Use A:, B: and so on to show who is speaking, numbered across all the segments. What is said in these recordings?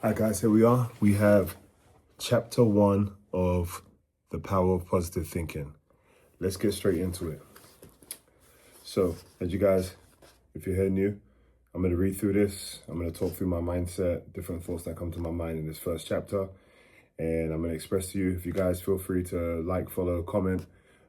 A: Hi guys, here we are. We have chapter 1 of The Power of Positive Thinking. Let's get straight into it. So, as you guys, if you're here new, I'm going to read through this. I'm going to talk through my mindset, different thoughts that come to my mind in this first chapter. And I'm going to express to you, if you guys feel free to like, follow, comment.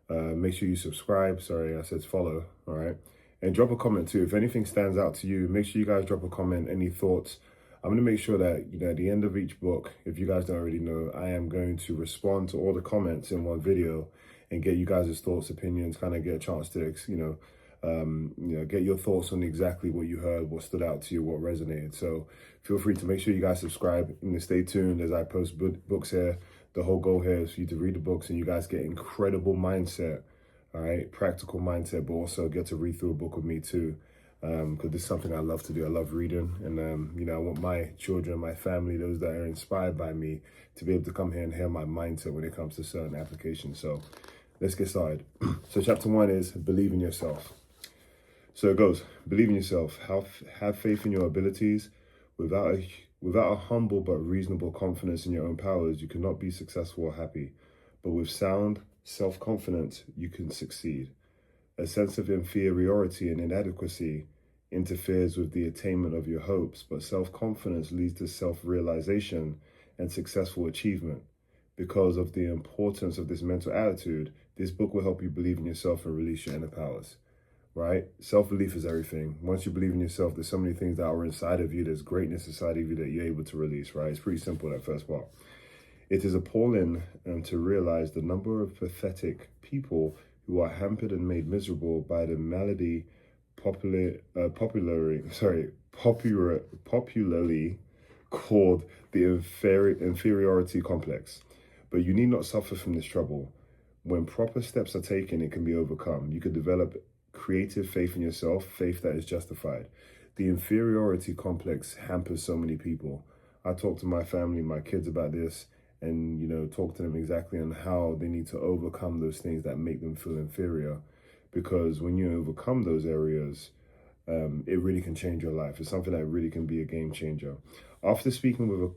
A: Make sure you subscribe. Sorry, I said follow. All right. And drop a comment too. If anything stands out to you, make sure you guys drop a comment, any thoughts. I'm going to make sure that, at the end of each book, if you guys don't already know, I am going to respond to all the comments in one video and get you guys' thoughts, opinions, kind of get a chance to, get your thoughts on exactly what you heard, what stood out to you, what resonated. So feel free to make sure you guys subscribe and stay tuned as I post books here. The whole goal here is for you to read the books and you guys get incredible mindset, all right, practical mindset, but also get to read through a book with me too. Because this is something I love to do. I love reading, and I want my children, my family, those that are inspired by me, to be able to come here and hear my mindset when it comes to certain applications. So let's get started. So chapter 1 is believe in yourself. So it goes, believe in yourself, have faith in your abilities. Without a humble but reasonable confidence in your own powers, you cannot be successful or happy. But with sound self-confidence, you can succeed. A sense of inferiority and inadequacy interferes with the attainment of your hopes, but self-confidence leads to self-realization and successful achievement. Because of the importance of this mental attitude, this book will help you believe in yourself and release your inner powers, right? Self-belief is everything. Once you believe in yourself, there's so many things that are inside of you. There's greatness inside of you that you're able to release, right? It's pretty simple, that first part. It is appalling to realize the number of pathetic people who are hampered and made miserable by the malady popularly called the inferiority complex. But you need not suffer from this trouble. When proper steps are taken, it can be overcome. You can develop creative faith in yourself, faith that is justified. The inferiority complex hampers so many people. I talk to my family, my kids about this, and talk to them exactly on how they need to overcome those things that make them feel inferior. Because when you overcome those areas, it really can change your life. It's something that really can be a game changer. After speaking to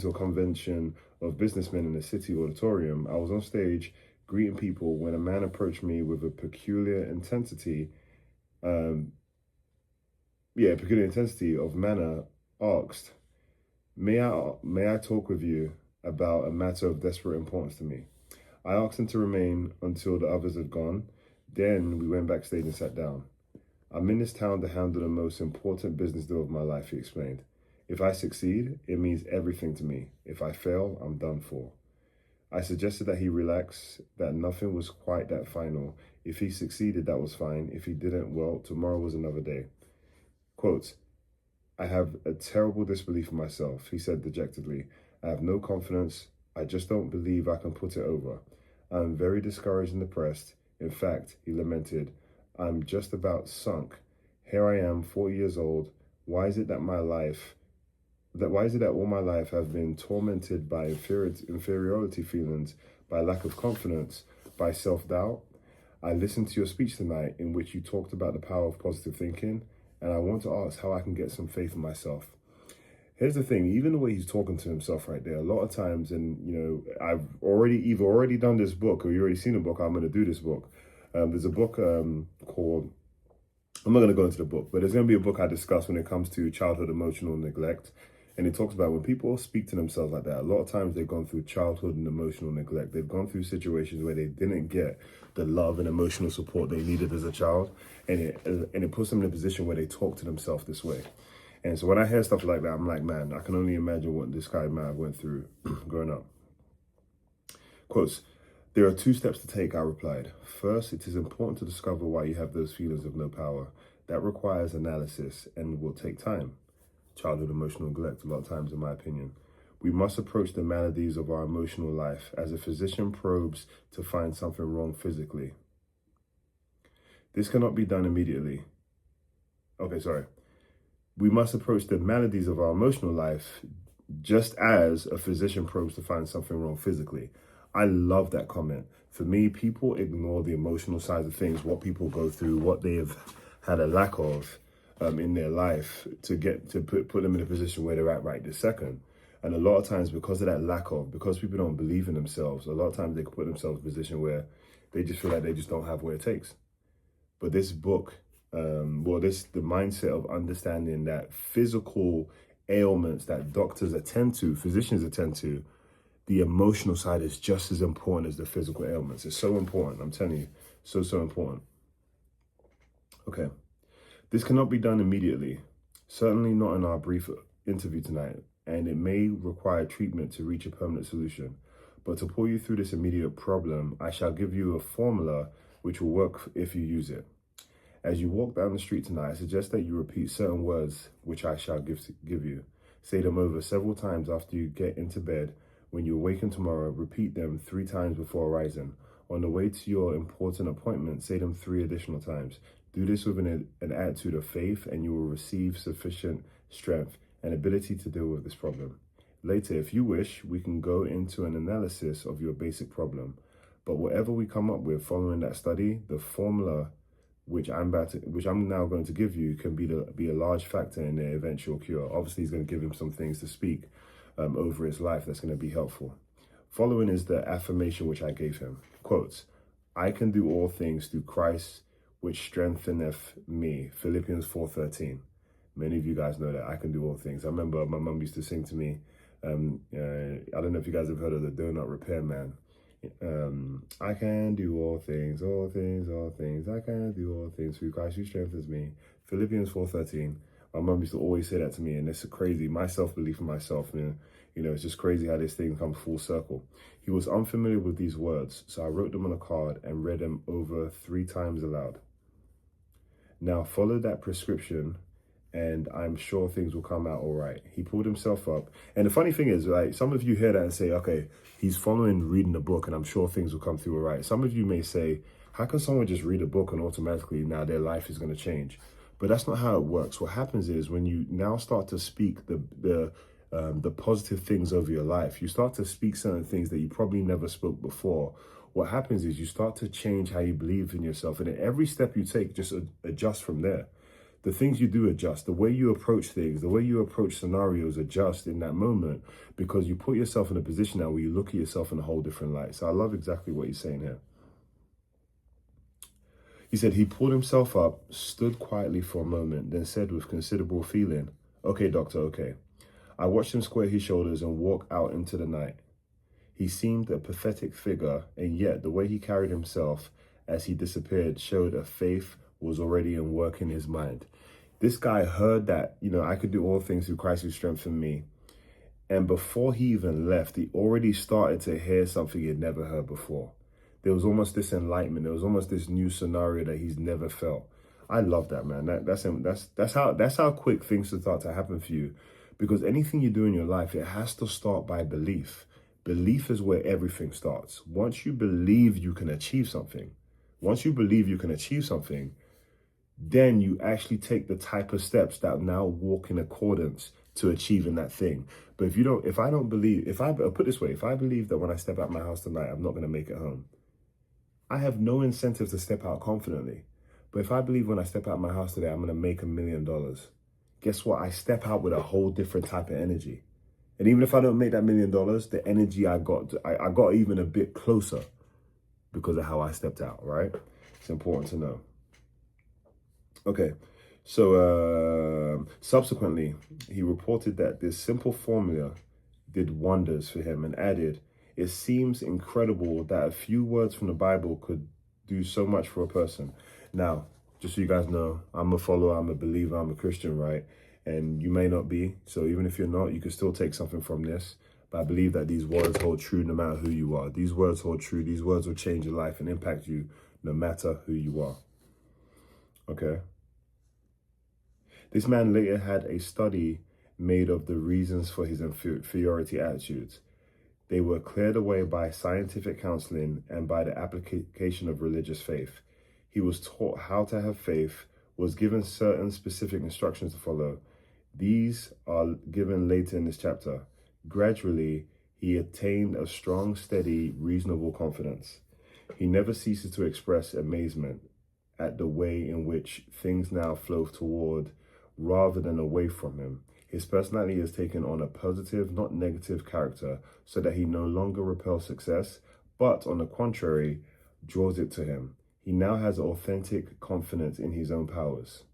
A: a convention of businessmen in a city auditorium, I was on stage greeting people when a man approached me with a peculiar intensity of manner, asked, May I talk with you about a matter of desperate importance to me? I asked him to remain until the others had gone. Then we went backstage and sat down. I'm in this town to handle the most important business deal of my life, he explained. If I succeed, it means everything to me. If I fail, I'm done for. I suggested that he relax, that nothing was quite that final. If he succeeded, that was fine. If he didn't, well, tomorrow was another day. Quote, I have a terrible disbelief in myself, he said dejectedly. I have no confidence. I just don't believe I can put it over. I am very discouraged and depressed. In fact, he lamented, I'm just about sunk. Here I am, 40 years old. Why is it that all my life I've been tormented by inferiority feelings, by lack of confidence, by self-doubt? I listened to your speech tonight in which you talked about the power of positive thinking, and I want to ask how I can get some faith in myself. Here's the thing, even the way he's talking to himself right there, a lot of times, and I've already done this book, or you already seen the book, I'm going to do this book. There's a book called, I'm not going to go into the book, but there's going to be a book I discuss when it comes to childhood emotional neglect. And it talks about when people speak to themselves like that, a lot of times they've gone through childhood and emotional neglect. They've gone through situations where they didn't get the love and emotional support they needed as a child. And it puts them in a position where they talk to themselves this way. And so when I hear stuff like that, I'm like, man, I can only imagine what this guy might have went through growing up. Quotes, there are 2 steps to take, I replied. First, it is important to discover why you have those feelings of no power. That requires analysis and will take time. Childhood emotional neglect, a lot of times, in my opinion. We must approach the maladies of our emotional life as a physician probes to find something wrong physically. This cannot be done immediately. We must approach the maladies of our emotional life just as a physician probes to find something wrong physically. I love that comment. For me, people ignore the emotional side of things, what people go through, what they have had a lack of, in their life to put them in a position where they're at right this second. And a lot of times, because of that because people don't believe in themselves, a lot of times they can put themselves in a position where they just feel like they just don't have what it takes. But this book, the mindset of understanding that physical ailments that physicians attend to, the emotional side is just as important as the physical ailments. It's so important. I'm telling you, so important. Okay. This cannot be done immediately, certainly not in our brief interview tonight, and it may require treatment to reach a permanent solution. But to pull you through this immediate problem, I shall give you a formula which will work if you use it. As you walk down the street tonight, I suggest that you repeat certain words which I shall give you. Say them over several times after you get into bed. When you awaken tomorrow, repeat them 3 times before rising. On the way to your important appointment, say them 3 additional times. Do this with an attitude of faith, and you will receive sufficient strength and ability to deal with this problem. Later, if you wish, we can go into an analysis of your basic problem. But whatever we come up with following that study, the formula which I'm now going to give you can be a large factor in the eventual cure. Obviously, he's going to give him some things to speak over his life that's going to be helpful. Following is the affirmation which I gave him. Quotes, I can do all things through Christ which strengtheneth me. Philippians 4:13. Many of you guys know that I can do all things. I remember my mum used to sing to me. I don't know if you guys have heard of the Donut Repairman. I can do all things, all things, all things. I can do all things through Christ who strengthens me. Philippians 4:13. My mum used to always say that to me, and it's crazy. My self-belief in myself, it's just crazy how this thing comes full circle. He was unfamiliar with these words, so I wrote them on a card and read them over 3 times aloud. Now follow that prescription, and I'm sure things will come out all right. He pulled himself up. And the funny thing is, like, some of you hear that and say, okay, he's reading the book, and I'm sure things will come through all right. Some of you may say, how can someone just read a book and automatically now their life is going to change? But that's not how it works. What happens is when you now start to speak the positive things over your life, you start to speak certain things that you probably never spoke before. What happens is you start to change how you believe in yourself. And every step you take, just adjust from there. The things you do adjust, the way you approach things, the way you approach scenarios adjust in that moment, because you put yourself in a position now where you look at yourself in a whole different light. So I love exactly what he's saying here. He said he pulled himself up, stood quietly for a moment, then said with considerable feeling, okay, doctor, okay. I watched him square his shoulders and walk out into the night. He seemed a pathetic figure, and yet the way he carried himself as he disappeared showed a faith was already in work in his mind. This guy heard that, I could do all things through Christ who strengthened me. And before he even left, he already started to hear something he had never heard before. There was almost this enlightenment. There was almost this new scenario that he's never felt. I love that, man. That's how quick things start to happen for you. Because anything you do in your life, it has to start by belief. Belief is where everything starts. Once you believe you can achieve something, then you actually take the type of steps that now walk in accordance to achieving that thing. But if I believe that when I step out my house tonight, I'm not going to make it home, I have no incentive to step out confidently. But if I believe when I step out my house today, I'm going to make $1 million, guess what? I step out with a whole different type of energy. And even if I don't make that $1 million, the energy I got even a bit closer because of how I stepped out, right? It's important to know. Okay, so subsequently, he reported that this simple formula did wonders for him and added, it seems incredible that a few words from the Bible could do so much for a person. Now, just so you guys know, I'm a follower, I'm a believer, I'm a Christian, right? And you may not be. So even if you're not, you can still take something from this. But I believe that these words hold true no matter who you are. These words hold true. These words will change your life and impact you no matter who you are. Okay? This man later had a study made of the reasons for his inferiority attitudes. They were cleared away by scientific counseling and by the application of religious faith. He was taught how to have faith, was given certain specific instructions to follow. These are given later in this chapter. Gradually, he attained a strong, steady, reasonable confidence. He never ceases to express amazement at the way in which things now flow toward rather than away from him. His personality has taken on a positive, not negative character, so that he no longer repels success, but on the contrary, draws it to him. He now has authentic confidence in his own powers.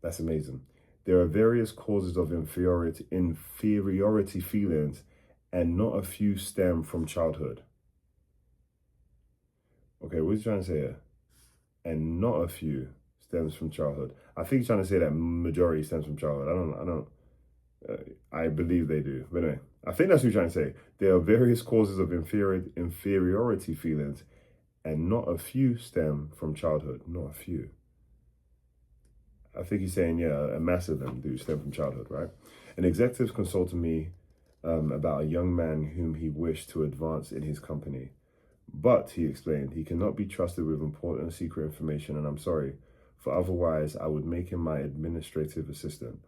A: That's amazing. There are various causes of inferiority feelings, and not a few stem from childhood. Okay, what's he trying to say here? And not a few stems from childhood. I think he's trying to say that majority stems from childhood. I believe they do. But anyway, I think that's what he's trying to say. There are various causes of inferiority feelings, and not a few stem from childhood. Not a few. I think he's saying, yeah, a massive of them do stem from childhood, right? An executive consulted me about a young man whom he wished to advance in his company. But, he explained, he cannot be trusted with important secret information, and I'm sorry, for otherwise I would make him my administrative assistant.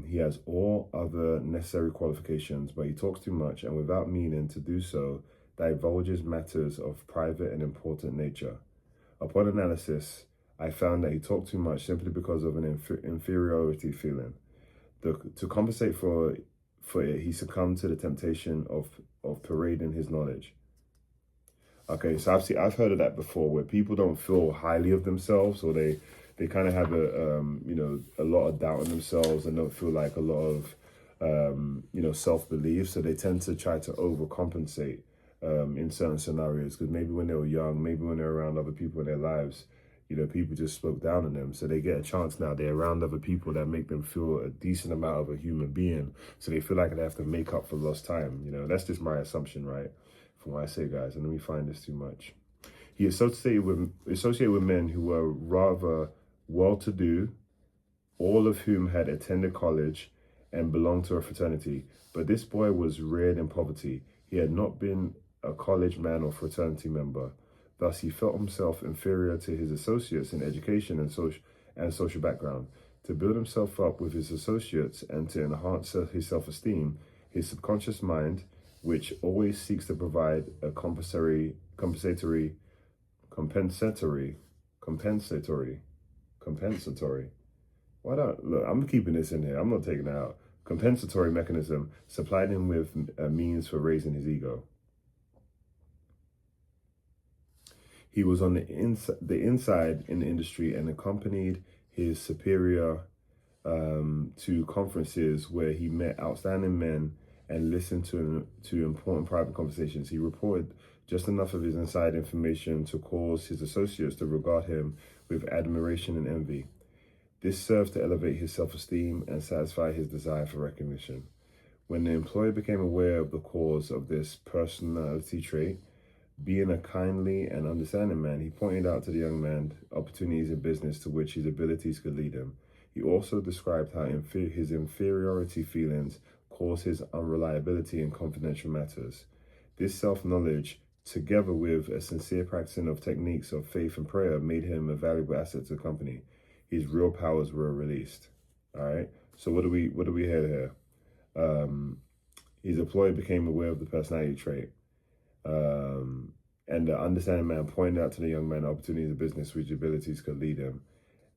A: He has all other necessary qualifications, but he talks too much, and without meaning to do so, divulges matters of private and important nature. Upon analysis, I found that he talked too much simply because of an inferiority feeling. To compensate for it, he succumbed to the temptation of parading his knowledge. Okay, so I've heard of that before, where people don't feel highly of themselves, or they kind of have a lot of doubt in themselves and don't feel like a lot of self-belief. So they tend to try to overcompensate in certain scenarios, because maybe when they were young, maybe when they're around other people in their lives, people just spoke down on them. So they get a chance now. They're around other people that make them feel a decent amount of a human being. So they feel like they have to make up for lost time. That's just my assumption, right? From what I say, guys. And let me find this too much. He associated with men who were rather well-to-do, all of whom had attended college and belonged to a fraternity. But this boy was reared in poverty. He had not been a college man or fraternity member. Thus, he felt himself inferior to his associates in education and social background. To build himself up with his associates and to enhance his self-esteem, his subconscious mind, which always seeks to provide a compensatory. Why not? Look, I'm keeping this in here. I'm not taking it out. Compensatory mechanism supplied him with a means for raising his ego. He was on the inside in the industry and accompanied his superior to conferences where he met outstanding men and listened to important private conversations. He reported just enough of his inside information to cause his associates to regard him with admiration and envy. This served to elevate his self-esteem and satisfy his desire for recognition. When the employer became aware of the cause of this personality trait, being a kindly and understanding man, he pointed out to the young man opportunities in business to which his abilities could lead him. He also described how his inferiority feelings caused his unreliability in confidential matters. This self-knowledge, together with a sincere practicing of techniques of faith and prayer, made him a valuable asset to the company. His real powers were released. All right. So what do we hear here? His employer became aware of the personality trait. And the understanding man pointed out to the young man opportunities in business which abilities could lead him,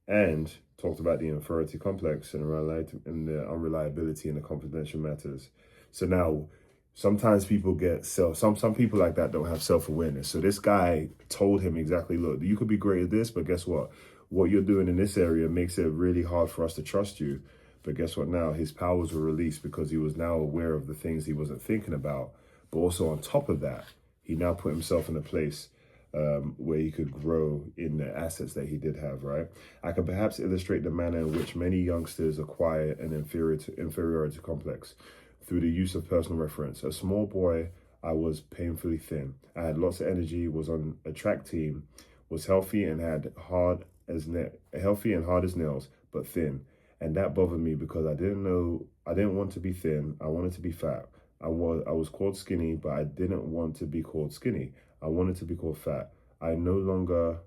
A: and talked about the inferiority complex and the unreliability in the confidential matters. So now, sometimes people get some people like that don't have self-awareness. So this guy told him exactly, look, you could be great at this, but guess what? What you're doing in this area makes it really hard for us to trust you. But guess what now? His powers were released because he was now aware of the things he wasn't thinking about. But also on top of that, he now put himself in a place where he could grow in the assets that he did have, right? I can perhaps illustrate the manner in which many youngsters acquire an inferiority complex through the use of personal reference. A small boy, I was painfully thin. I had lots of energy, was on a track team, was healthy and hard as nails, but thin. And that bothered me because I didn't want to be thin. I wanted to be fat. I was called skinny, but I didn't want to be called skinny. I wanted to be called fat. I longed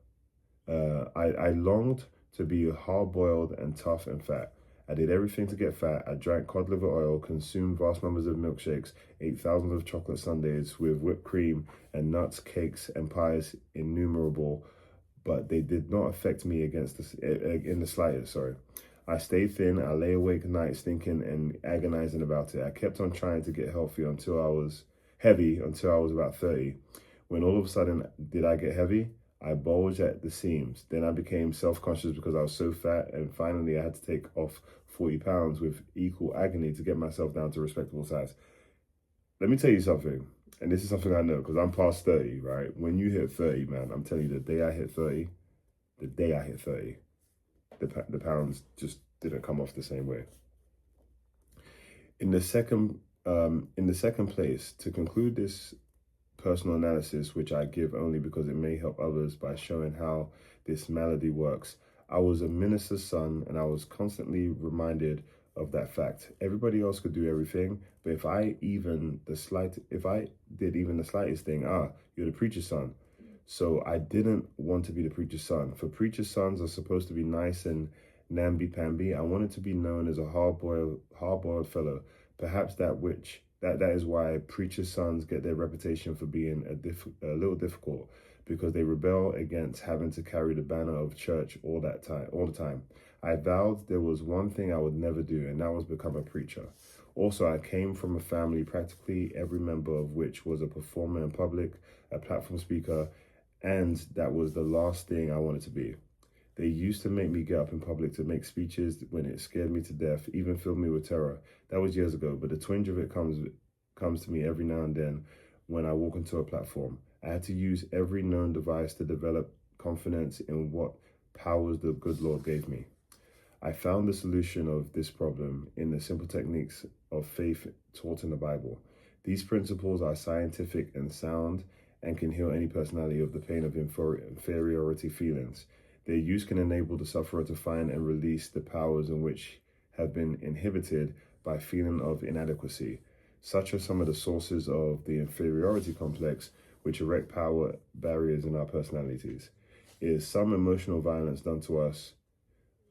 A: to be hard-boiled and tough and fat. I did everything to get fat. I drank cod liver oil, consumed vast numbers of milkshakes, ate thousands of chocolate sundaes with whipped cream and nuts, cakes and pies innumerable, but they did not affect me in the slightest, sorry. I stayed thin. I lay awake nights thinking and agonizing about it. I kept on trying to get healthy until I was about 30. When all of a sudden did I get heavy, I bulged at the seams. Then I became self-conscious because I was so fat, and finally I had to take off 40 pounds with equal agony to get myself down to a respectable size. Let me tell you something, and this is something I know because I'm past 30, right? When you hit 30, man, I'm telling you, the day I hit 30, the pounds just didn't come off the same way. In the second place, to conclude this personal analysis, which I give only because it may help others by showing how this malady works, I was a minister's son, and I was constantly reminded of that fact. Everybody else could do everything, but if I did even the slightest thing, you're the preacher's son. So I didn't want to be the preacher's son. For preacher's sons are supposed to be nice and namby-pamby. I wanted to be known as a hard-boiled fellow. Perhaps that is why preacher's sons get their reputation for being a little difficult, because they rebel against having to carry the banner of church all the time. I vowed there was one thing I would never do, and that was become a preacher. Also, I came from a family practically every member of which was a performer in public, a platform speaker, and that was the last thing I wanted to be. They used to make me get up in public to make speeches when it scared me to death, even filled me with terror. That was years ago, but the twinge of it comes to me every now and then when I walk into a platform. I had to use every known device to develop confidence in what powers the good Lord gave me. I found the solution of this problem in the simple techniques of faith taught in the Bible. These principles are scientific and sound and can heal any personality of the pain of inferiority feelings. Their use can enable the sufferer to find and release the powers in which have been inhibited by feeling of inadequacy. Such are some of the sources of the inferiority complex, which erect power barriers in our personalities. It is some emotional violence done to us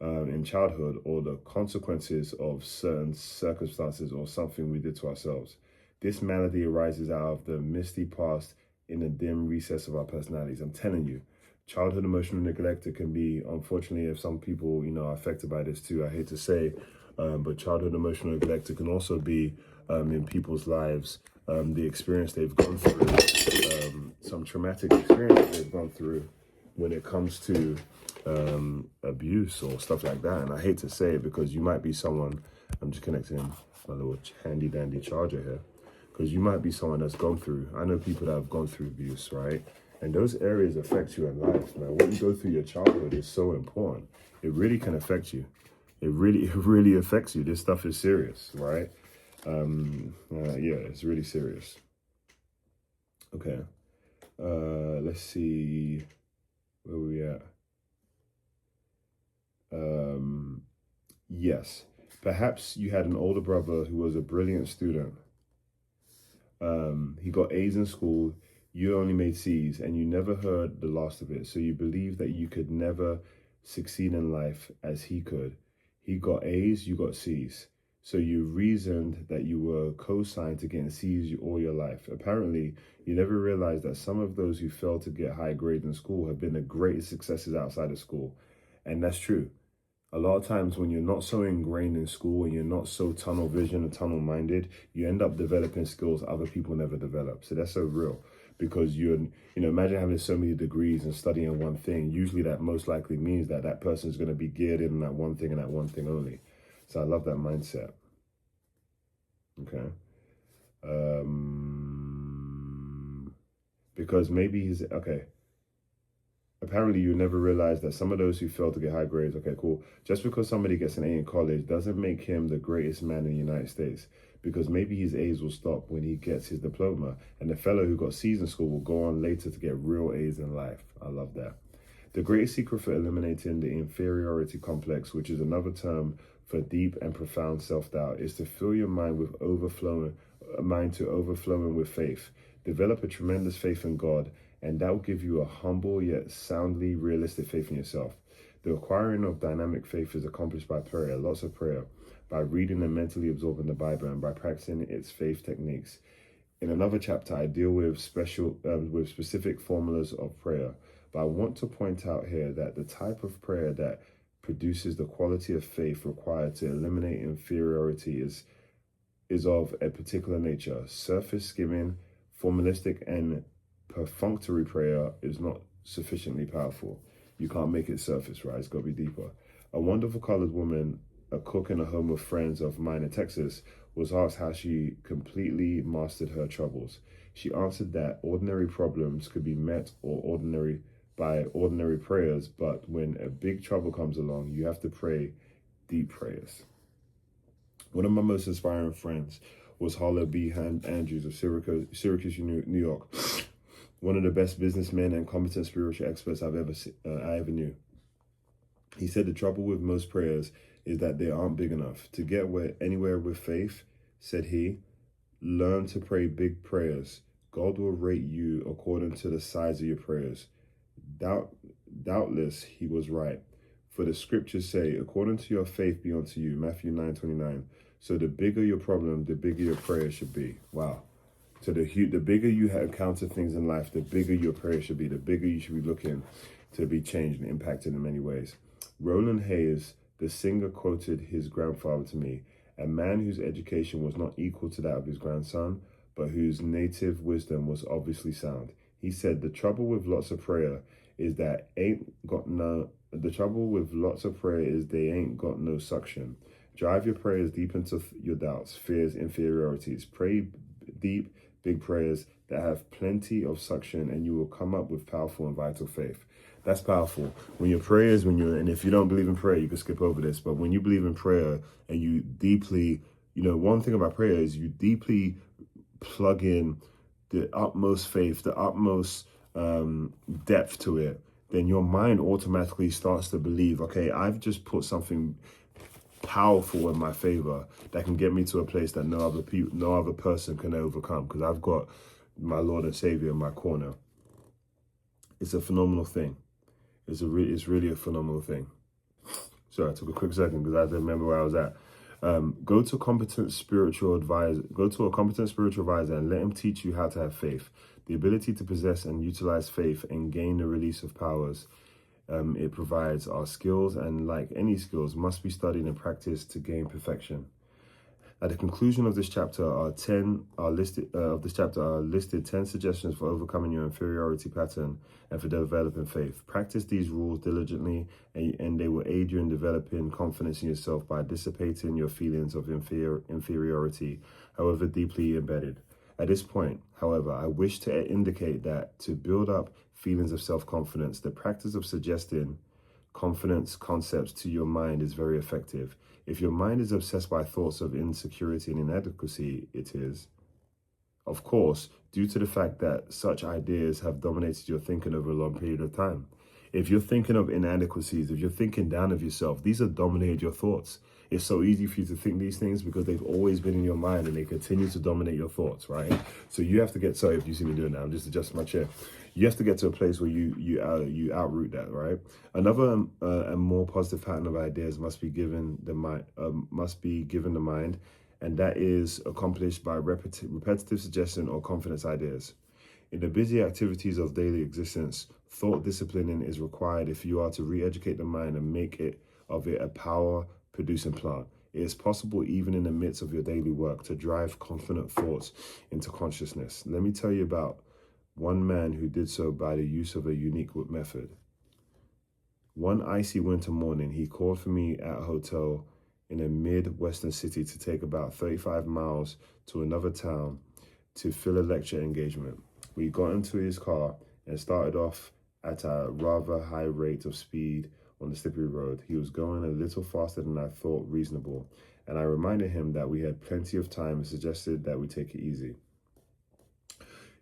A: in childhood, or the consequences of certain circumstances or something we did to ourselves. This malady arises out of the misty past in the dim recess of our personalities. I'm telling you, childhood emotional neglect, it can be, unfortunately, if some people, are affected by this too, I hate to say, but childhood emotional neglect, it can also be in people's lives, the experience they've gone through, some traumatic experience they've gone through when it comes to abuse or stuff like that. And I hate to say it because you might be someone, I'm just connecting my little handy dandy charger here, because you might be someone that's gone through, I know people that have gone through abuse, right? And those areas affect you in life, man. What you go through your childhood is so important. It really can affect you. It really affects you. This stuff is serious, right? Yeah, it's really serious. Okay. Let's see where we at. Yes. Perhaps you had an older brother who was a brilliant student. He got A's in school. You only made C's, and you never heard the last of it. So you believe that you could never succeed in life as he could. He got A's, you got C's. So you reasoned that you were co-signed to getting C's all your life. Apparently, you never realized that some of those who failed to get high grades in school have been the greatest successes outside of school. And that's true. A lot of times when you're not so ingrained in school and you're not so tunnel vision and tunnel minded, you end up developing skills other people never develop. So that's so real, because imagine having so many degrees and studying one thing. Usually that most likely means that that person is going to be geared in that one thing and that one thing only. So I love that mindset. Okay. Because maybe apparently you never realized that some of those who fail to get high grades, okay, cool. Just because somebody gets an A in college doesn't make him the greatest man in the United States, because maybe his A's will stop when he gets his diploma, and the fellow who got C's in school will go on later to get real A's in life. I love that. The greatest secret for eliminating the inferiority complex, which is another term for deep and profound self-doubt, is to fill your mind with overflowing with faith. Develop a tremendous faith in God, and that will give you a humble yet soundly realistic faith in yourself. The acquiring of dynamic faith is accomplished by prayer, lots of prayer, by reading and mentally absorbing the Bible, and by practicing its faith techniques. In another chapter, I deal with specific formulas of prayer, but I want to point out here that the type of prayer that produces the quality of faith required to eliminate inferiority is of a particular nature. Surface skimming, formalistic, and perfunctory prayer is not sufficiently powerful. You can't make it surface, right? It's got to be deeper. A wonderful colored woman, a cook in a home of friends of mine in Texas, was asked how she completely mastered her troubles. She answered that ordinary problems could be met by ordinary prayers, but when a big trouble comes along, you have to pray deep prayers. One of my most inspiring friends was Harlow B. Andrews of Syracuse, New York. One of the best businessmen and competent spiritual experts I ever knew. He said the trouble with most prayers is that they aren't big enough. To get anywhere with faith, said he, learn to pray big prayers. God will rate you according to the size of your prayers. Doubtless, he was right. For the scriptures say, according to your faith be unto you, Matthew 9:29. So the bigger your problem, the bigger your prayer should be. Wow. So the bigger you encounter things in life, the bigger your prayer should be. The bigger you should be looking to be changed and impacted in many ways. Roland Hayes, the singer, quoted his grandfather to me, a man whose education was not equal to that of his grandson, but whose native wisdom was obviously sound. He said, the trouble with lots of prayer is they ain't got no suction. Drive your prayers deep into your doubts, fears, inferiorities. Pray deep, big prayers that have plenty of suction, and you will come up with powerful and vital faith. That's powerful. When your prayers, and if you don't believe in prayer, you can skip over this, but when you believe in prayer and you deeply, one thing about prayer is you deeply plug in the utmost faith, the utmost depth to it, then your mind automatically starts to believe, okay, I've just put something powerful in my favor that can get me to a place that no other person can overcome, because I've got my Lord and Savior in my corner. It's a phenomenal thing. It's really a phenomenal thing. Sorry, I took a quick second because I had to remember where I was at. Go to a competent spiritual advisor and let him teach you how to have faith. The ability to possess and utilize faith and gain the release of powers it provides are skills, and like any skills, must be studied and practiced to gain perfection. At the conclusion of this chapter are listed 10 suggestions for overcoming your inferiority pattern and for developing faith. Practice these rules diligently, and they will aid you in developing confidence in yourself by dissipating your feelings of inferiority, however deeply embedded. At this point, however, I wish to indicate that to build up feelings of self-confidence, the practice of suggesting confidence concepts to your mind is very effective. If your mind is obsessed by thoughts of insecurity and inadequacy, it is, of course, due to the fact that such ideas have dominated your thinking over a long period of time. If you're thinking of inadequacies, if you're thinking down of yourself, these have dominated your thoughts. It's so easy for you to think these things because they've always been in your mind and they continue to dominate your thoughts, right? So you have to get, sorry if you see me doing that, I'm just adjusting my chair. You have to get to a place where you outroot that, right? Another and more positive pattern of ideas must be given the mind, and that is accomplished by repetitive suggestion or confidence ideas. In the busy activities of daily existence, thought disciplining is required if you are to re-educate the mind and make it a power-producing plant. It is possible even in the midst of your daily work to drive confident thoughts into consciousness. Let me tell you about one man who did so by the use of a unique method. One icy winter morning, he called for me at a hotel in a mid-western city to take about 35 miles to another town to fill a lecture engagement. We got into his car and started off at a rather high rate of speed on the slippery road. He was going a little faster than I thought reasonable, and I reminded him that we had plenty of time and suggested that we take it easy.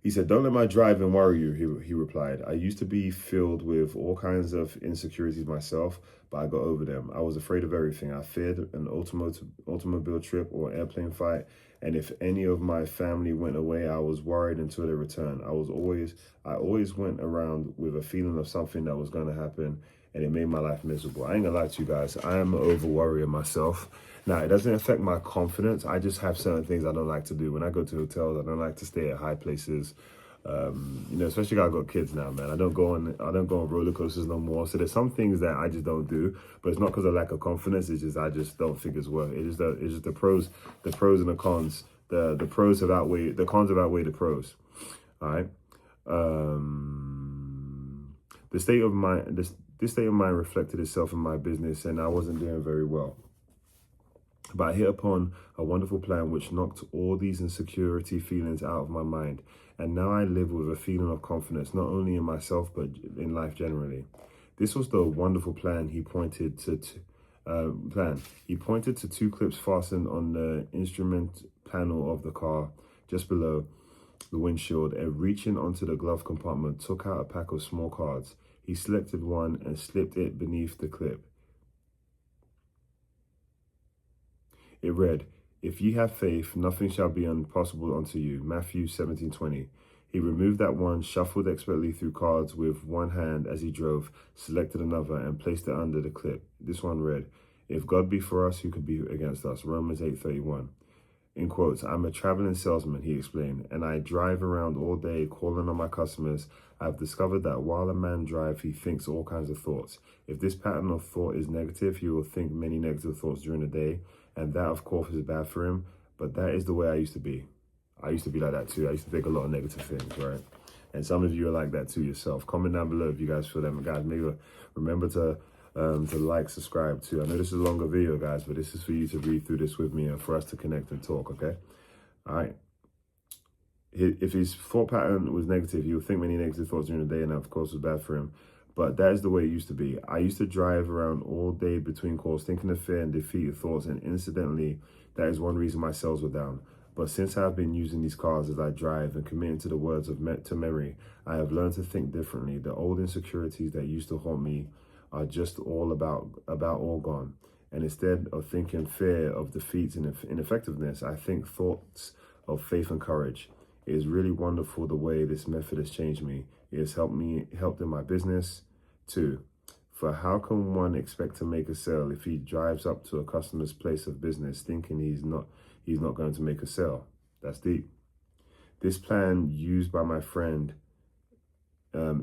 A: He said, "Don't let my driving worry you," he replied. "I used to be filled with all kinds of insecurities myself, but I got over them. I was afraid of everything. I feared an automobile trip or airplane fight, and if any of my family went away, I was worried until they returned. I always went around with a feeling of something that was going to happen, and it made my life miserable." I ain't gonna lie to you guys, I am an over-worrier myself. Now, it doesn't affect my confidence. I just have certain things I don't like to do. When I go to hotels, I don't like to stay at high places. Especially 'cause I've got kids now, man. I don't go on roller coasters no more. So there's some things that I just don't do, but it's not because of lack of confidence. It's just I just don't think it's worth it. It's just the pros and the cons. The pros have outweighed the cons have outweighed the pros. All right. The state of mind this state of mind reflected itself in my business, and I wasn't doing very well. But I hit upon a wonderful plan which knocked all these insecurity feelings out of my mind. And now I live with a feeling of confidence, not only in myself, but in life generally. This was the wonderful plan he pointed to. He pointed to two clips fastened on the instrument panel of the car just below the windshield, and reaching onto the glove compartment, took out a pack of small cards. He selected one and slipped it beneath the clip. It read, "If ye have faith, nothing shall be impossible unto you." Matthew 17:20. He removed that one, shuffled expertly through cards with one hand as he drove, selected another, and placed it under the clip. This one read, "If God be for us, who could be against us?" Romans 8:31. In quotes, "I'm a traveling salesman," he explained, "and I drive around all day calling on my customers. I've discovered that while a man drives, he thinks all kinds of thoughts. If this pattern of thought is negative, he will think many negative thoughts during the day, and that, of course, is bad for him. But that is the way I used to be. I used to be like that too. I used to think a lot of negative things, right? And some of you are like that too yourself. Comment down below if you guys feel that. Guys, maybe remember to like, subscribe too. I know this is a longer video, guys, but this is for you to read through this with me and for us to connect and talk, okay? All right. If his thought pattern was negative, he would think many negative thoughts during the day, and that, of course, was bad for him. But that is the way it used to be. I used to drive around all day between calls, thinking of fear and defeated thoughts, and incidentally, that is one reason my sales were down. But since I've been using these cars as I drive and committing to the words of to memory, I have learned to think differently. The old insecurities that used to haunt me are just all all gone. And instead of thinking fear of defeat and ineffectiveness, I think thoughts of faith and courage. It is really wonderful the way this method has changed me. It has helped in my business too. For how can one expect to make a sale if he drives up to a customer's place of business thinking he's not going to make a sale? That's deep. This plan used by my friend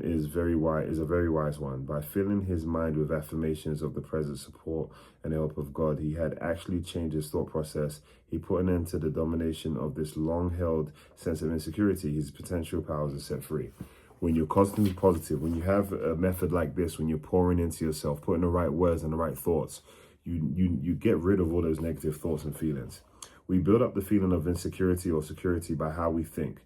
A: is a very wise one. By filling his mind with affirmations of the present support and help of God, he had actually changed his thought process. He put an end to the domination of this long-held sense of insecurity. His potential powers are set free. When you're constantly positive, when you have a method like this, when you're pouring into yourself, putting the right words and the right thoughts, you get rid of all those negative thoughts and feelings. We build up the feeling of insecurity or security by how we think.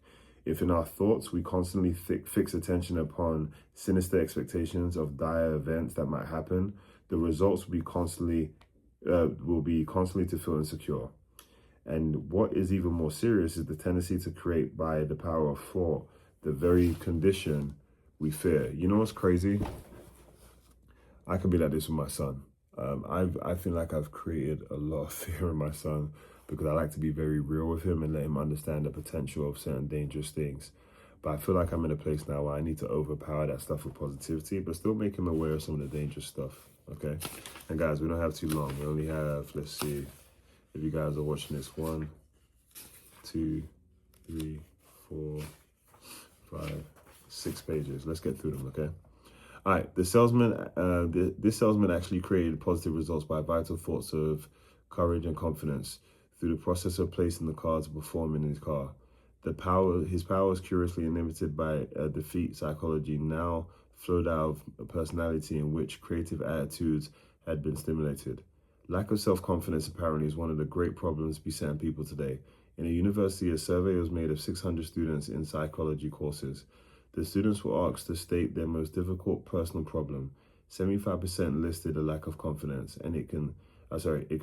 A: If in our thoughts we constantly fix attention upon sinister expectations of dire events that might happen, the results will be constantly to feel insecure. And what is even more serious is the tendency to create by the power of thought the very condition we fear. You know what's crazy? I can be like this with my son. I feel like I've created a lot of fear in my son because I like to be very real with him and let him understand the potential of certain dangerous things. But I feel like I'm in a place now where I need to overpower that stuff with positivity, but still make him aware of some of the dangerous stuff, okay? And guys, we don't have too long. We only have, let's see, if you guys are watching this, 1, 2, 3, 4, 5, 6 pages. Let's get through them, okay? All right, this salesman actually created positive results by vital thoughts of courage and confidence through the process of placing the cards before him in his car. His powers, curiously inhibited by defeat psychology, now flowed out of a personality in which creative attitudes had been stimulated. Lack of self-confidence apparently is one of the great problems besetting people today. In a university, a survey was made of 600 students in psychology courses. The students were asked to state their most difficult personal problem. 75% listed a lack of confidence, and it can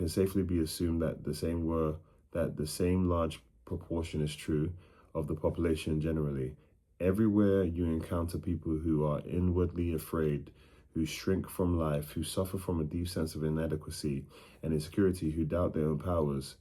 A: safely be assumed that the same large proportion is true of the population generally. Everywhere you encounter people who are inwardly afraid, who shrink from life, who suffer from a deep sense of inadequacy and insecurity, who doubt their own powers.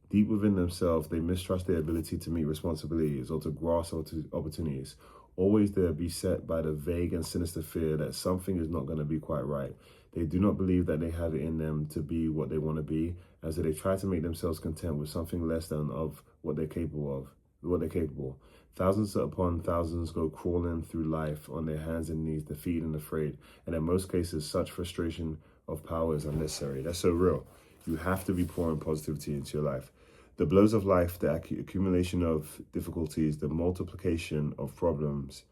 A: Deep within themselves, they mistrust their ability to meet responsibilities or to grasp opportunities. Always they are beset by the vague and sinister fear that something is not going to be quite right. They do not believe that they have it in them to be what they want to be, and so they try to make themselves content with something less than of what they're capable of. what they're capable. Thousands upon thousands go crawling through life on their hands and knees, defeated and afraid. And in most cases, such frustration of power is unnecessary. That's so real. You have to be pouring positivity into your life. The blows of life, the accumulation of difficulties, the multiplication of problems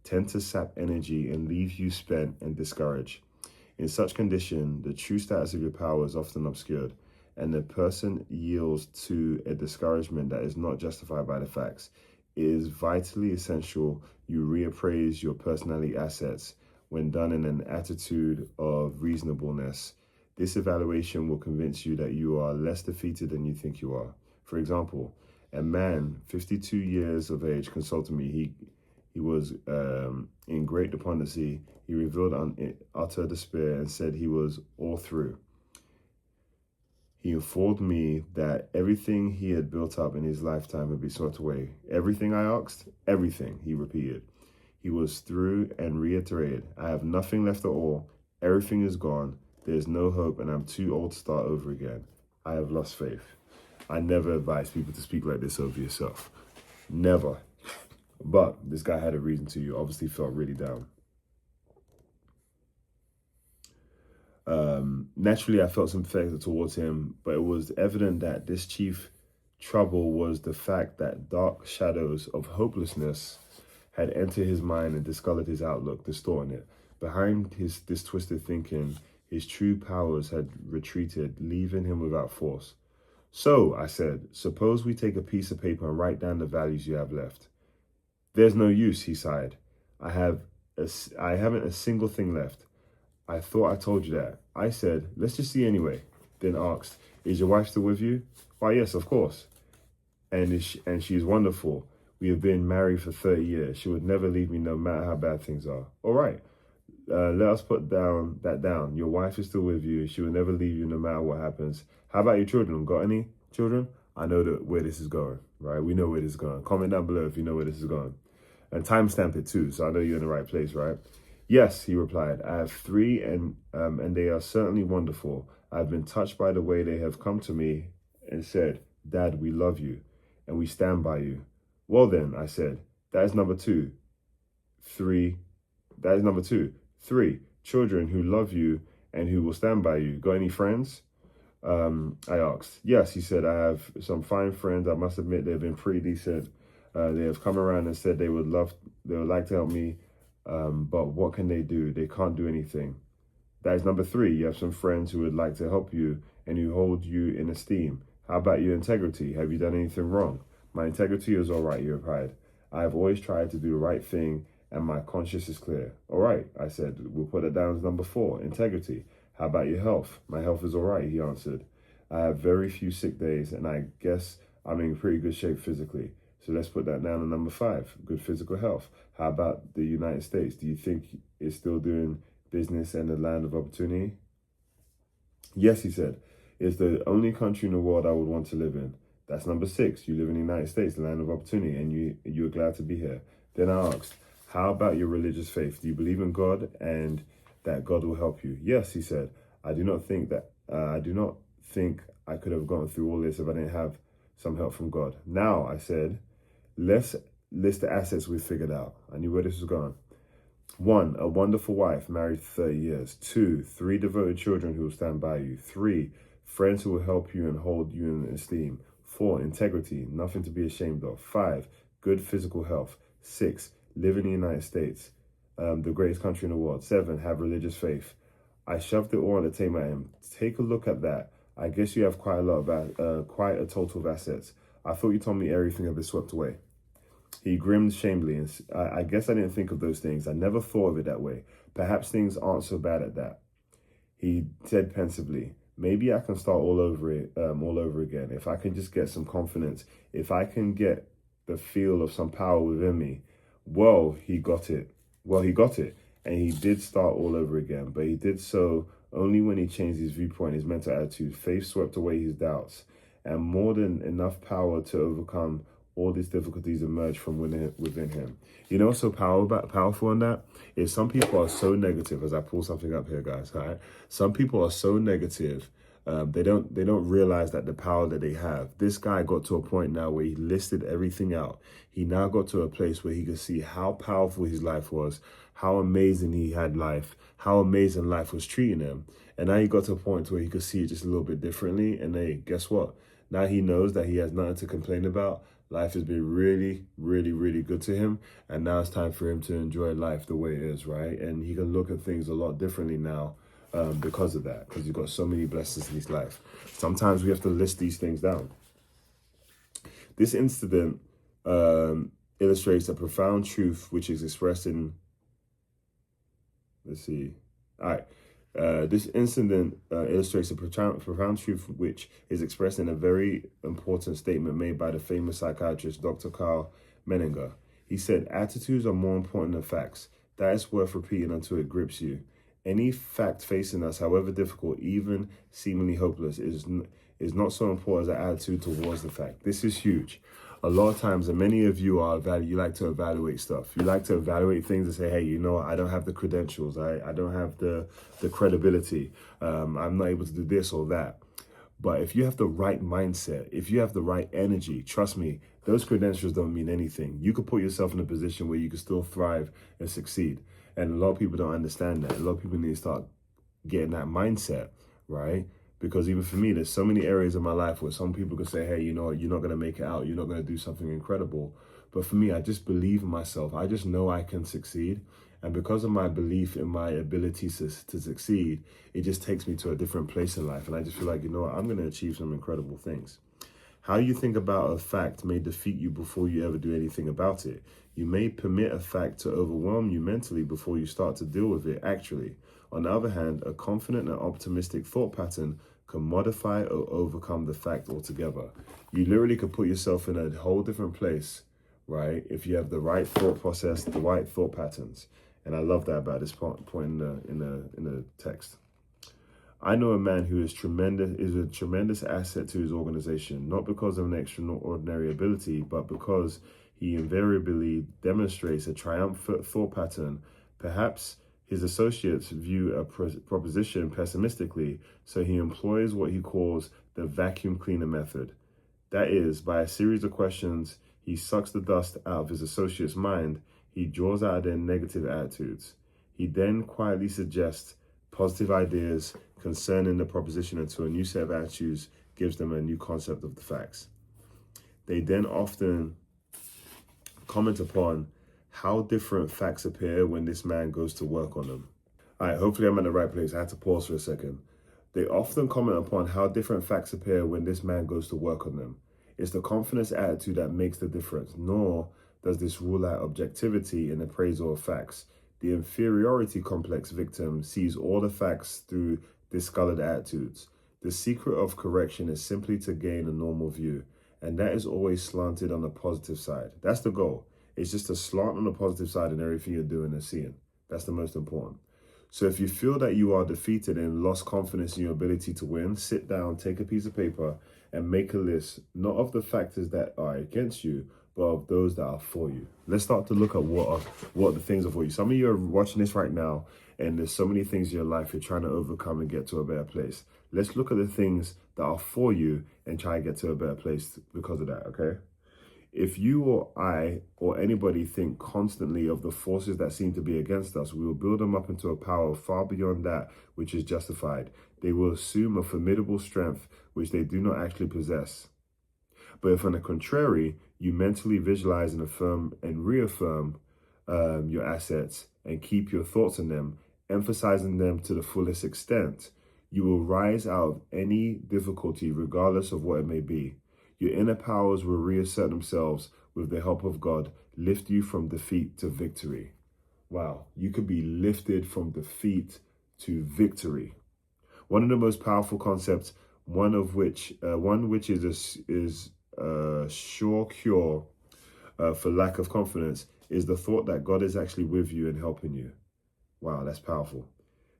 A: tend to sap energy and leave you spent and discouraged. In such condition, the true status of your power is often obscured, and the person yields to a discouragement that is not justified by the facts. It is vitally essential you reappraise your personality assets when done in an attitude of reasonableness. This evaluation will convince you that you are less defeated than you think you are. For example, a man, 52 years of age, consulted me. He was in great despondency. He revealed utter despair and said he was all through. He informed me that everything he had built up in his lifetime had been swept away. Everything, I asked? Everything, he repeated. He was through and reiterated, I have nothing left at all. Everything is gone. There's no hope and I'm too old to start over again. I have lost faith. I never advise people to speak like this over yourself. Never. But this guy had a reason to. You obviously felt really down. Naturally, I felt sympathetic towards him, but it was evident that this chief trouble was the fact that dark shadows of hopelessness had entered his mind and discolored his outlook, distorting it. Behind this twisted thinking, his true powers had retreated, leaving him without force. So, I said, suppose we take a piece of paper and write down the values you have left. There's no use, he sighed. I haven't a single thing left. I thought I told you that. I said, let's just see anyway. Then asked, is your wife still with you? Why, yes, of course. And she's wonderful. We have been married for 30 years. She would never leave me no matter how bad things are. All right. Let us put that down. Your wife is still with you. She will never leave you no matter what happens. How about your children? Got any children? I know where this is going, right? We know where this is going. Comment down below if you know where this is going. And timestamp it too, so I know you're in the right place, right? Yes, he replied. I have 3 and they are certainly wonderful. I've been touched by the way they have come to me and said, Dad, we love you and we stand by you. Well then, I said, that is number 2. 3. That is number 2. 3. Children who love you and who will stand by you. Got any friends? I asked. Yes, he said, I have some fine friends. I must admit they've been pretty decent. They have come around and said they would like to help me. But what can they do? They can't do anything. That is number 3. You have some friends who would like to help you and who hold you in esteem. How about your integrity? Have you done anything wrong? My integrity is all right, he replied. I have always tried to do the right thing and my conscience is clear. All right, I said, we'll put it down as number 4, integrity. How about your health? My health is all right, he answered. I have very few sick days and I guess I'm in pretty good shape physically. So let's put that down to number 5, good physical health. How about the United States? Do you think it's still doing business and the land of opportunity? Yes, he said. It's the only country in the world I would want to live in. That's number 6. You live in the United States, the land of opportunity, and you're glad to be here. Then I asked, how about your religious faith? Do you believe in God and that God will help you? Yes, he said. I do not think I could have gone through all this if I didn't have some help from God. Now, I said, let's list the assets we've figured out. I knew where this was going. 1, a wonderful wife, married for 30 years. 2, 3 devoted children who will stand by you. 3, friends who will help you and hold you in esteem. 4, integrity, nothing to be ashamed of. 5, good physical health. 6, live in the United States, the greatest country in the world. 7, have religious faith. I shoved it all on the table at him. Take a look at that. I guess you have quite a total of assets. I thought you told me everything had been swept away. He grinned shamefully, and I guess I didn't think of those things. I never thought of it that way. Perhaps things aren't so bad at that. He said pensively, maybe I can start all over again. If I can just get some confidence, if I can get the feel of some power within me. Well, he got it. And he did start all over again, but he did so only when he changed his viewpoint, his mental attitude. Faith swept away his doubts, and more than enough power to overcome all these difficulties emerged from within him. You know what's so powerful in that? Is some people are so negative, as I pull something up here, guys, all right? Some people are so negative They don't realize that the power that they have. This guy got to a point now where he listed everything out. He now got to a place where he could see how powerful his life was, how amazing he had life, how amazing life was treating him. And now he got to a point where he could see it just a little bit differently. And hey, guess what? Now he knows that he has nothing to complain about. Life has been really, really, really good to him. And now it's time for him to enjoy life the way it is, right? And he can look at things a lot differently now because of that, because he's got so many blessings in his life. Sometimes we have to list these things down. This incident illustrates a profound truth which is expressed in, this incident illustrates a profound truth which is expressed in a very important statement made by the famous psychiatrist Dr. Karl Menninger. He said, "Attitudes are more important than facts. That is worth repeating until it grips you. Any fact facing us, however difficult, even seemingly hopeless, is not so important as our attitude towards the fact." This is huge. A lot of times, and many of you you like to evaluate stuff. You like to evaluate things and say, hey, you know what? I don't have the credentials. I don't have the credibility. I'm not able to do this or that. But if you have the right mindset, if you have the right energy, trust me, those credentials don't mean anything. You could put yourself in a position where you can still thrive and succeed. And a lot of people don't understand that. A lot of people need to start getting that mindset, right? Because even for me, there's so many areas in my life where some people could say, hey, you know what, you're not going to make it out. You're not going to do something incredible. But for me, I just believe in myself. I just know I can succeed. And because of my belief in my ability to succeed, it just takes me to a different place in life. And I just feel like, you know what, I'm going to achieve some incredible things. How you think about a fact may defeat you before you ever do anything about it. You may permit a fact to overwhelm you mentally before you start to deal with it actually. On the other hand, a confident and optimistic thought pattern can modify or overcome the fact altogether. You literally could put yourself in a whole different place, right? If you have the right thought process, the right thought patterns. And I love that about this point in the text. I know a man who is a tremendous asset to his organization, not because of an extraordinary ability, but because he invariably demonstrates a triumphant thought pattern. Perhaps his associates view a proposition pessimistically, so he employs what he calls the vacuum cleaner method. That is, by a series of questions, he sucks the dust out of his associates' mind. He draws out their negative attitudes. He then quietly suggests positive ideas concerning the proposition until a new set of attitudes gives them a new concept of the facts. They then often comment upon how different facts appear when this man goes to work on them. All right, hopefully I'm in the right place. I had to pause for a second. They often comment upon how different facts appear when this man goes to work on them. It's the confidence attitude that makes the difference, nor does this rule out objectivity in appraisal of facts. The inferiority complex victim sees all the facts through discolored attitudes. The secret of correction is simply to gain a normal view, and that is always slanted on the positive side. That's the goal. It's just to slant on the positive side in everything you're doing and seeing. That's the most important. So if you feel that you are defeated and lost confidence in your ability to win, sit down, take a piece of paper, and make a list, not of the factors that are against you, but of those that are for you. Let's start to look at what the things are for you. Some of you are watching this right now, and there's so many things in your life you're trying to overcome and get to a better place. Let's look at the things that are for you and try and get to a better place because of that, okay? If you or I or anybody think constantly of the forces that seem to be against us, we will build them up into a power far beyond that which is justified. They will assume a formidable strength which they do not actually possess. But if on the contrary, you mentally visualize and affirm and reaffirm your assets and keep your thoughts on them, emphasizing them to the fullest extent, you will rise out of any difficulty regardless of what it may be. Your inner powers will reassert themselves with the help of God, lift you from defeat to victory. Wow, you could be lifted from defeat to victory. One of the most powerful concepts, one which is a sure cure for lack of confidence, is the thought that God is actually with you and helping you. Wow, that's powerful.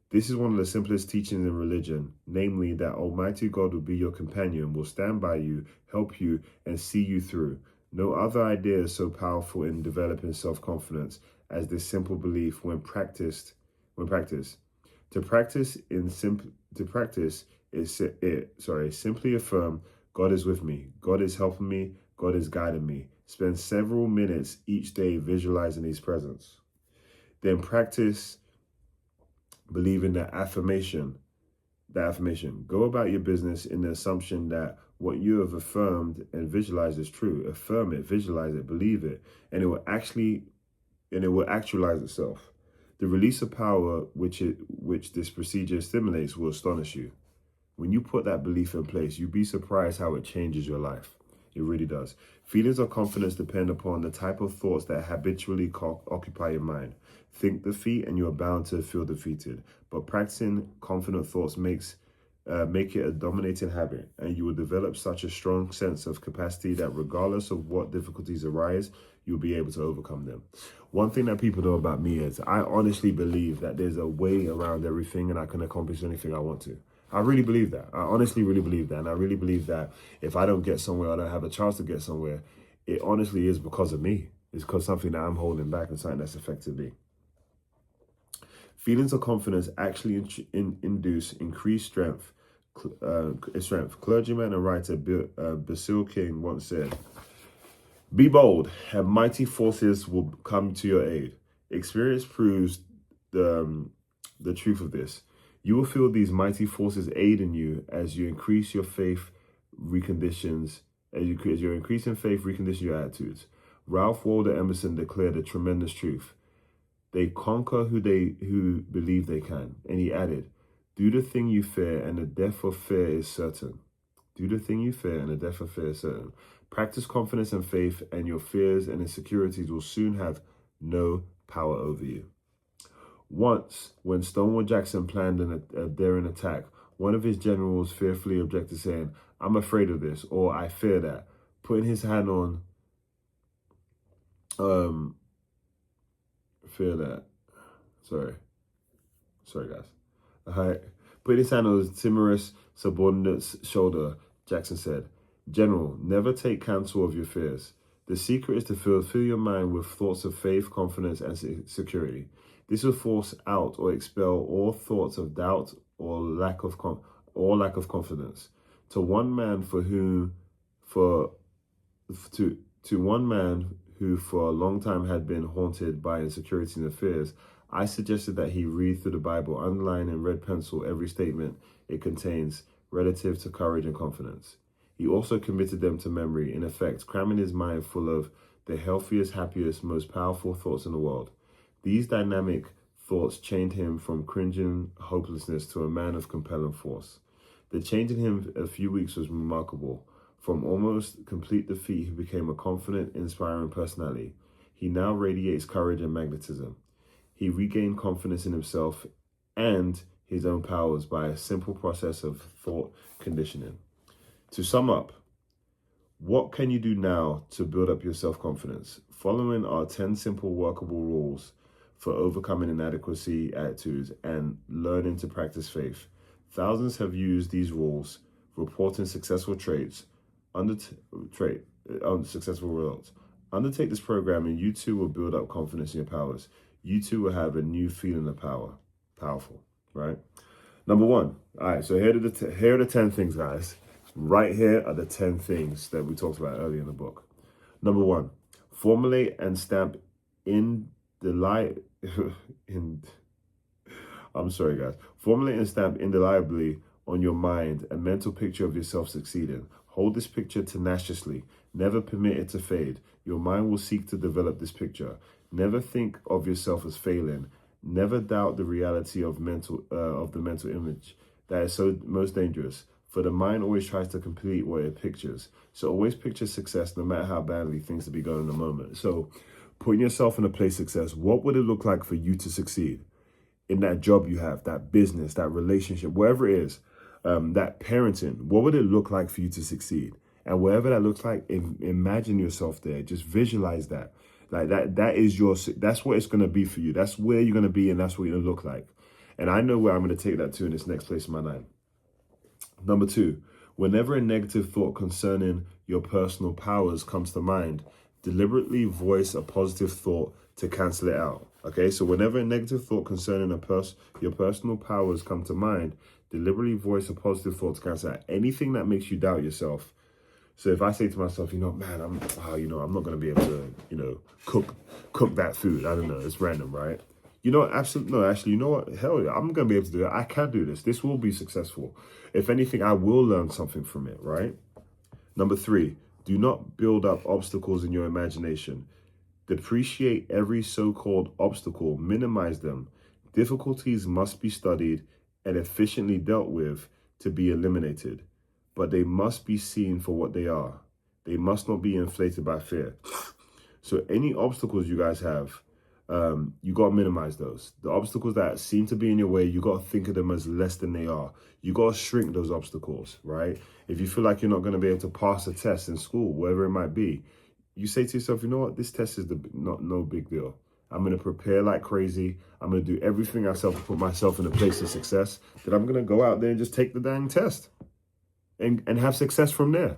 A: This is one of the simplest teachings in religion, namely that Almighty God will be your companion, will stand by you, help you, and see you through. No other idea is so powerful in developing self-confidence as this simple belief when practiced. To practice Simply affirm, God is with me. God is helping me. God is guiding me. Spend several minutes each day visualizing his presence. Then practice believing that affirmation. Go about your business in the assumption that what you have affirmed and visualized is true. Affirm it, visualize it, believe it, and it will actualize itself. The release of power which this procedure stimulates will astonish you. When you put that belief in place, you'd be surprised how it changes your life. It really does. Feelings of confidence depend upon the type of thoughts that habitually occupy your mind. Think defeat and you are bound to feel defeated. But practicing confident thoughts make it a dominating habit, and you will develop such a strong sense of capacity that regardless of what difficulties arise, you'll be able to overcome them. One thing that people know about me is I honestly believe that there's a way around everything and I can accomplish anything I want to. I really believe that. I honestly really believe that. And I really believe that if I don't get somewhere, I don't have a chance to get somewhere, it honestly is because of me. It's because something that I'm holding back and something that's affected me. Feelings of confidence actually induce increased strength. Clergyman and writer Basil King once said, "Be bold, and mighty forces will come to your aid." Experience proves the truth of this. You will feel these mighty forces aiding you as you increase your faith, reconditions your attitudes. Ralph Waldo Emerson declared a tremendous truth. They conquer who believe they can. And he added, "Do the thing you fear, and the death of fear is certain." Do the thing you fear, and the death of fear is certain. Practice confidence and faith, and your fears and insecurities will soon have no power over you. Once, when Stonewall Jackson planned a daring attack, one of his generals fearfully objected, saying, "I'm afraid of this," or "I fear that." Putting his hand on, Sorry guys. Putting his hand on his timorous subordinate's shoulder, Jackson said, "General, never take counsel of your fears. The secret is to fill your mind with thoughts of faith, confidence, and security. This will force out or expel all thoughts of doubt or lack of confidence. To one man who for a long time had been haunted by insecurity and fears, I suggested that he read through the Bible, underline in red pencil every statement it contains relative to courage and confidence. He also committed them to memory, in effect, cramming his mind full of the healthiest, happiest, most powerful thoughts in the world. These dynamic thoughts chained him from cringing hopelessness to a man of compelling force. The change in him a few weeks was remarkable. From almost complete defeat, he became a confident, inspiring personality. He now radiates courage and magnetism. He regained confidence in himself and his own powers by a simple process of thought conditioning. To sum up, what can you do now to build up your self-confidence? Following our 10 simple workable rules for overcoming inadequacy attitudes and learning to practice faith. Thousands have used these rules, reporting successful successful results. Undertake this program and you too will build up confidence in your powers. You too will have a new feeling of power. Powerful, right? Number one. All right, so here are the 10 things, guys. Right here are the 10 things that we talked about earlier in the book. Number one, formulate and stamp Formulate and stamp indelibly on your mind a mental picture of yourself succeeding. Hold this picture tenaciously. Never permit it to fade. Your mind will seek to develop this picture. Never think of yourself as failing. Never doubt the reality of the mental image that is so most dangerous. For the mind always tries to complete what it pictures. So always picture success no matter how badly things to be going in the moment. So putting yourself in a place of success, what would it look like for you to succeed in that job you have, that business, that relationship, wherever it is, that parenting? What would it look like for you to succeed? And wherever that looks like, imagine yourself there. Just visualize that. Like that's what it's going to be for you. That's where you're going to be, and that's what you're going to look like. And I know where I'm going to take that to in this next place in my life. Number two, whenever a negative thought concerning your personal powers comes to mind, deliberately voice a positive thought to cancel it out. Okay, so whenever a negative thought concerning your personal powers come to mind, Deliberately voice a positive thought to cancel out anything that makes you doubt yourself. So if I say to myself, man, I'm not going to be able to, cook that food. I don't know. It's random, right? Absolutely. No, actually, you know what? Hell yeah, I'm going to be able to do it. I can do this. This will be successful. If anything, I will learn something from it, right? Number 3, do not build up obstacles in your imagination. Depreciate every so-called obstacle, minimize them. Difficulties must be studied and efficiently dealt with to be eliminated, but they must be seen for what they are. They must not be inflated by fear. So any obstacles you guys have, you got to minimize those. The obstacles that seem to be in your way, you got to think of them as less than they are. You got to shrink those obstacles, right? If you feel like you're not going to be able to pass a test in school, whatever it might be, you say to yourself, you know what, this test is no big deal. I'm going to prepare like crazy. I'm going to do everything myself to put myself in a place of success. Then I'm going to go out there and just take the dang test and have success from there.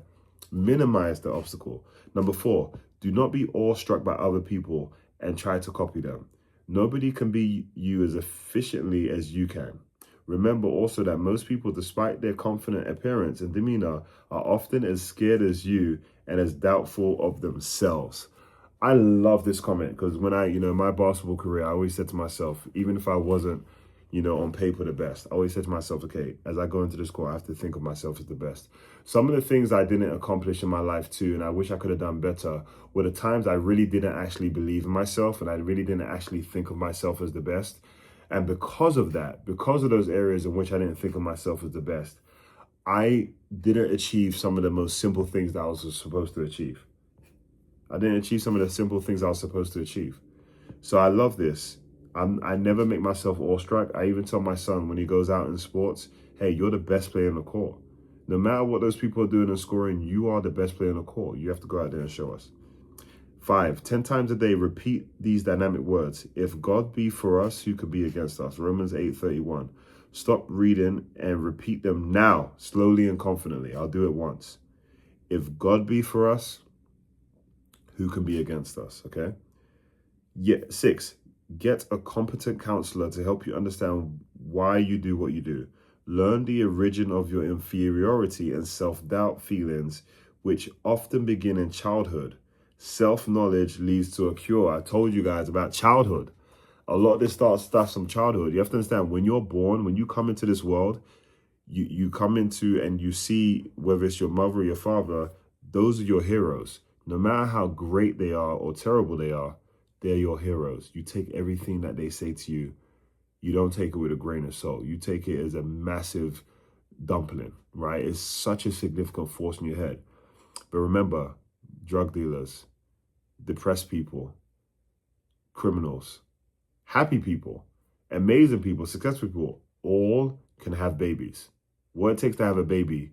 A: Minimize the obstacle. Number 4, do not be awestruck by other people and try to copy them. Nobody can be you as efficiently as you can. Remember also that most people, despite their confident appearance and demeanor, are often as scared as you and as doubtful of themselves. I love this comment because when my basketball career, I always said to myself, even if I wasn't, on paper the best, I always said to myself, okay, as I go into this court, I have to think of myself as the best. Some of the things I didn't accomplish in my life too, and I wish I could have done better, were the times I really didn't actually believe in myself and I really didn't actually think of myself as the best. And because of that, because of those areas in which I didn't think of myself as the best, I didn't achieve some of the most simple things that I was supposed to achieve. I didn't achieve some of the simple things I was supposed to achieve. So I love this. I never make myself awestruck. I even tell my son when he goes out in sports, hey, you're the best player in the court. No matter what those people are doing and scoring, you are the best player in the court. You have to go out there and show us. 5, 10 times a day, repeat these dynamic words. If God be for us, who could be against us? Romans 8:31. Stop reading and repeat them now, slowly and confidently. I'll do it once. If God be for us, who can be against us? Okay. 6, get a competent counselor to help you understand why you do what you do. Learn the origin of your inferiority and self-doubt feelings, which often begin in childhood. Self-knowledge leads to a cure. I told you guys about childhood. A lot of this starts from childhood. You have to understand, when you're born, when you come into this world, you come into and you see, whether it's your mother or your father, those are your heroes. No matter how great they are or terrible they are, they're your heroes. You take everything that they say to you. You don't take it with a grain of salt. You take it as a massive dumpling, right? It's such a significant force in your head. But remember, drug dealers, depressed people, criminals, happy people, amazing people, successful people, all can have babies. What it takes to have a baby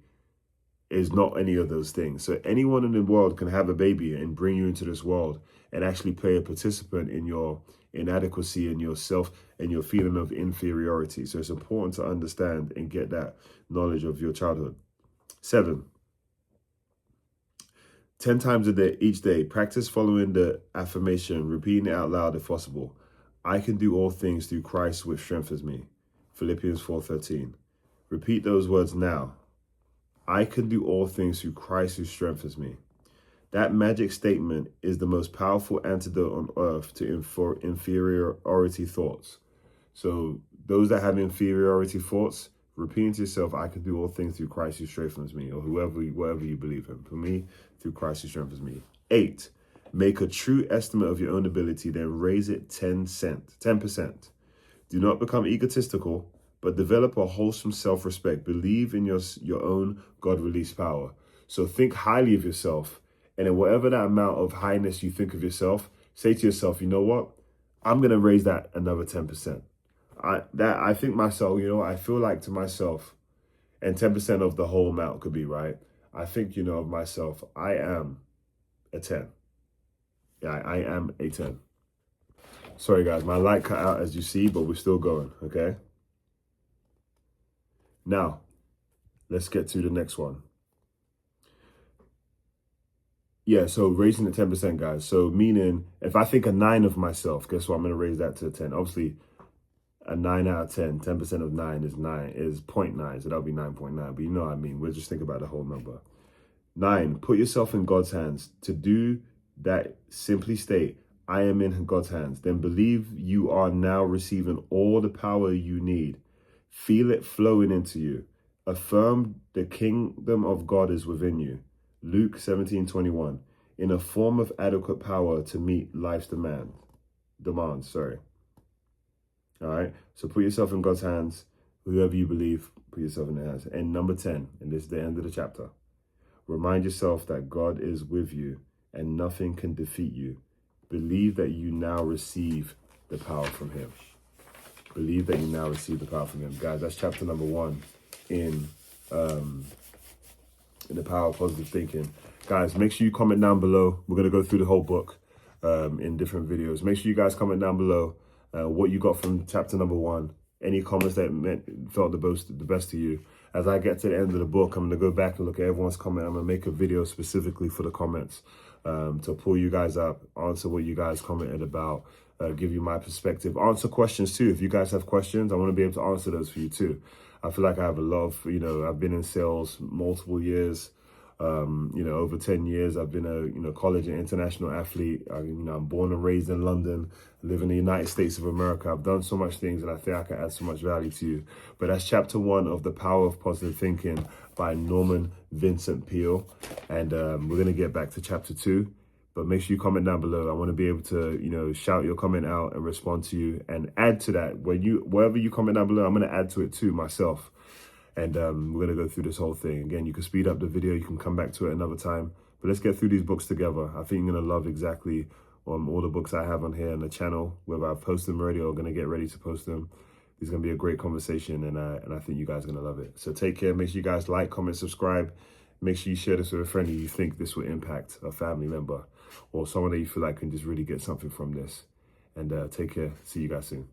A: is not any of those things. So anyone in the world can have a baby and bring you into this world and actually play a participant in your inadequacy and yourself and your feeling of inferiority. So it's important to understand and get that knowledge of your childhood. 7, 10 times a day, each day, practice following the affirmation, repeating it out loud if possible. I can do all things through Christ which strengthens me. Philippians 4:13. Repeat those words now. I can do all things through Christ who strengthens me. That magic statement is the most powerful antidote on earth to inferiority thoughts. So those that have inferiority thoughts, repeating to yourself, I can do all things through Christ who strengthens me, or whatever you believe in. For me, through Christ who strengthens me. 8, make a true estimate of your own ability, then raise it 10%. Do not become egotistical, but develop a wholesome self-respect. Believe in your own God-released power. So think highly of yourself. And in whatever that amount of highness you think of yourself, say to yourself, you know what? I'm going to raise that another 10%. I think myself, I feel like to myself, and 10% of the whole amount could be, right? I think, of myself, I am a 10. Yeah, I am a 10. Sorry, guys, my light cut out as you see, but we're still going, okay? Now, let's get to the next one. Yeah, so raising the 10%, guys. So meaning, if I think a 9 of myself, guess what? I'm going to raise that to a 10. Obviously, a 9 out of 10, 10% of 9 is 0.9, so that'll be 9.9. But you know what I mean. We'll just think about the whole number. 9, put yourself in God's hands. To do that, simply state, I am in God's hands. Then believe you are now receiving all the power you need. Feel it flowing into you. Affirm the kingdom of God is within you. Luke 17:21. In a form of adequate power to meet life's demands. All right. So put yourself in God's hands. Whoever you believe, put yourself in their hands. And number 10, and this is the end of the chapter. Remind yourself that God is with you and nothing can defeat you. Believe that you now receive the power from him. Believe that you now receive the power from him. Guys, that's chapter number 1 in the power of positive thinking. Guys, make sure you comment down below. We're going to go through the whole book in different videos. Make sure you guys comment down below what you got from chapter number 1. Any comments that felt the best to you. As I get to the end of the book, I'm going to go back and look at everyone's comment. I'm going to make a video specifically for the comments to pull you guys up, answer what you guys commented about, give you my perspective, answer questions too. If you guys have questions, I want to be able to answer those for you too. I feel like I have a lot of, I've been in sales multiple years, over 10 years. I've been a college and international athlete. I'm born and raised in London, live in the United States of America. I've done so much things and I think I can add so much value to you. But that's chapter 1 of The Power of Positive Thinking by Norman Vincent Peale. And we're going to get back to chapter 2. But make sure you comment down below. I want to be able to, shout your comment out and respond to you and add to that. Wherever you comment down below, I'm going to add to it too myself. And we're going to go through this whole thing. Again, you can speed up the video. You can come back to it another time. But let's get through these books together. I think you're going to love exactly all the books I have on here on the channel. Whether I've posted them already or going to get ready to post them. It's going to be a great conversation. And I think you guys are going to love it. So take care. Make sure you guys like, comment, subscribe. Make sure you share this with a friend who you think this will impact, a family member or someone that you feel like can just really get something from this. And take care. See you guys soon.